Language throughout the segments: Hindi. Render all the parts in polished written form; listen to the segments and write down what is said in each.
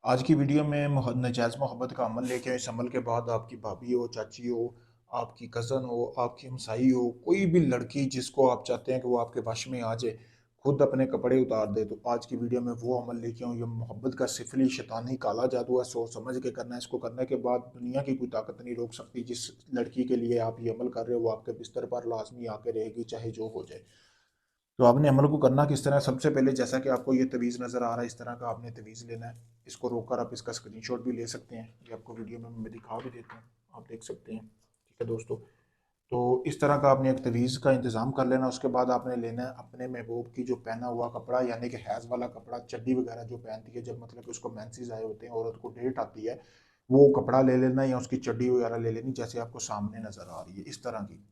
आज की वीडियो में नजायज़ मोहब्बत का अमल लेके आए। इस अमल के बाद आपकी भाभी हो, चाची हो, आपकी कज़न हो, आपकी हमसाई हो, कोई भी लड़की जिसको आप चाहते हैं कि वो आपके वश में आ जाए, खुद अपने कपड़े उतार दे। तो आज की वीडियो में वो अमल लेके आऊँ। ये मोहब्बत का सिफली शैतानी काला जादू है। सोच समझ के करना है। इसको करने के बाद दुनिया की कोई ताकत नहीं रोक सकती। जिस लड़की के लिए आप ये अमल कर रहे हो वो आपके बिस्तर पर लाजमी आके रहेगी, चाहे जो हो जाए। तो आपने अमल को करना किस तरह है? सबसे पहले जैसा कि आपको ये तवीज़ नज़र आ रहा है, इस तरह का आपने तवीज़ लेना है। इसको रोककर आप इसका स्क्रीनशॉट भी ले सकते हैं। ये आपको वीडियो में मैं दिखा भी देता हूँ, आप देख सकते हैं। ठीक है दोस्तों, तो इस तरह का आपने एक तवीज़ का इंतज़ाम कर लेना। उसके बाद आपने लेना है अपने महबूब की जो पहना हुआ कपड़ा, यानी कि हैज़ वाला कपड़ा, चड्डी वगैरह जो पहनती है जब मतलब कि उसको मेंसेस आए होते हैं, औरत को डेट आती है, वो कपड़ा ले लेना या उसकी चड्डी वगैरह ले लेनी, जैसे आपको सामने नज़र आ रही है इस तरह की।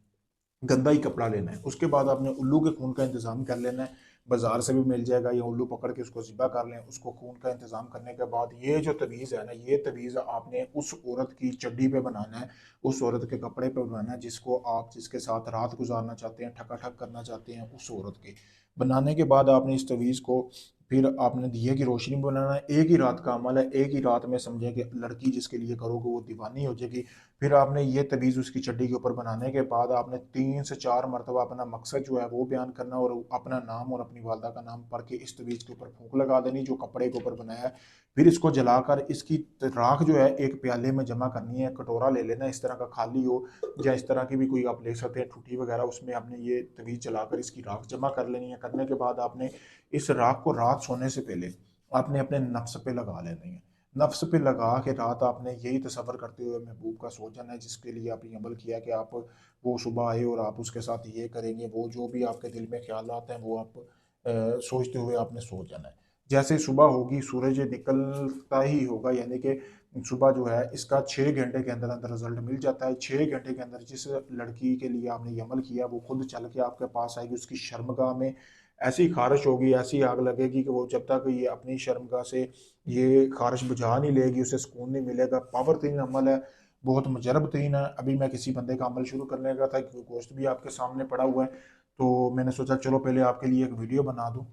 गंदा ही कपड़ा लेना है। उसके बाद आपने उल्लू के खून का इंतज़ाम कर लेना है। बाज़ार से भी मिल जाएगा, या उल्लू पकड़ के उसको ज़िबा कर लें। उसको खून का इंतज़ाम करने के बाद ये जो तवीज़ है ना, ये तवीज़ आपने उस औरत की चड्डी पे बनाना है, उस औरत के कपड़े पे बनाना है जिसको आप जिसके साथ रात गुजारना चाहते हैं, ठकाठक करना चाहते हैं, उस औरत के। बनाने के बाद आपने इस तवीज़ को फिर आपने दिए की रोशनी में बनाना है। एक ही रात का अमल है, एक ही रात में समझें कि लड़की जिसके लिए करोगे वो दीवानी हो जाएगी। फिर आपने ये तवीज़ उसकी चड्डी के ऊपर बनाने के बाद आपने 3 से 4 मरतबा अपना मकसद जो है वो बयान करना, और अपना नाम और अपनी वालदा का नाम पढ़ के इस तवीज़ के ऊपर फूंक लगा देनी जो कपड़े के ऊपर बनाया है। फिर इसको जलाकर इसकी राख जो है एक प्याले में जमा करनी है। कटोरा ले लेना इस तरह का, खाली हो या इस तरह की भी कोई आप ले सकते हैं ठुठी वगैरह, उसमें आपने ये तवीज़ जलाकर इसकी राख जमा कर लेनी है। करने के बाद आपने इस राख को रात सोने से पहले आपने अपने नफ्स पे लगा लेनी है। नफ्स पे लगा के रात आपने यही तसव्वुर करते हुए महबूब का सो जाना है जिसके लिए आपने अमल किया कि आप वो सुबह आए और आप उसके साथ ये करेंगे, वो जो भी आपके दिल में ख्याल आते हैं वो आप सोचते हुए आपने सो जाना है। जैसे सुबह होगी, सूरज निकलता ही होगा, यानी कि सुबह जो है इसका 6 घंटे के अंदर अंदर रिजल्ट मिल जाता है। 6 घंटे के अंदर जिस लड़की के लिए आपने ये अमल किया वो खुद चल के आपके पास आएगी। उसकी शर्मगाह में ऐसी खारिश होगी, ऐसी आग लगेगी कि वो जब तक ये अपनी शर्मगाह से ये खारिश बुझा नहीं लेगी उसे सुकून नहीं मिलेगा। पावर तीन अमल है, बहुत मुजरब तीन है। अभी मैं किसी बंदे का अमल शुरू करने लगा था, क्योंकि गोश्त भी आपके सामने पड़ा हुआ है, तो मैंने सोचा चलो पहले आपके लिए एक वीडियो बना दूं।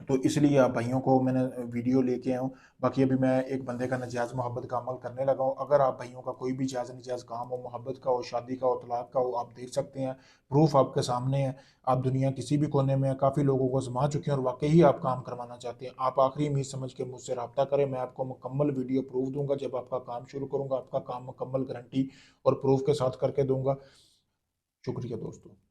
तो इसलिए आप भाइयों को मैंने वीडियो लेके आया हूँ। बाकी अभी मैं एक बंदे का नजायज़ मोहब्बत का अमल करने लगा हूँ। अगर आप भाइयों का कोई भी जायज़ नजायज़ काम हो, मोहब्बत का हो, शादी का हो, तलाक का हो, आप देख सकते हैं। प्रूफ आपके सामने है। आप दुनिया किसी भी कोने में काफ़ी लोगों को आजमा चुके हैं और वाकई ही आप काम करवाना चाहते हैं। आप आखिरी उम्मीद समझ के मुझसे रब्ता करें। मैं आपको मुकम्मल वीडियो प्रूफ दूंगा। जब आपका काम शुरू करूँगा आपका काम मुकम्मल गारंटी और प्रूफ के साथ करके दूंगा। शुक्रिया दोस्तों।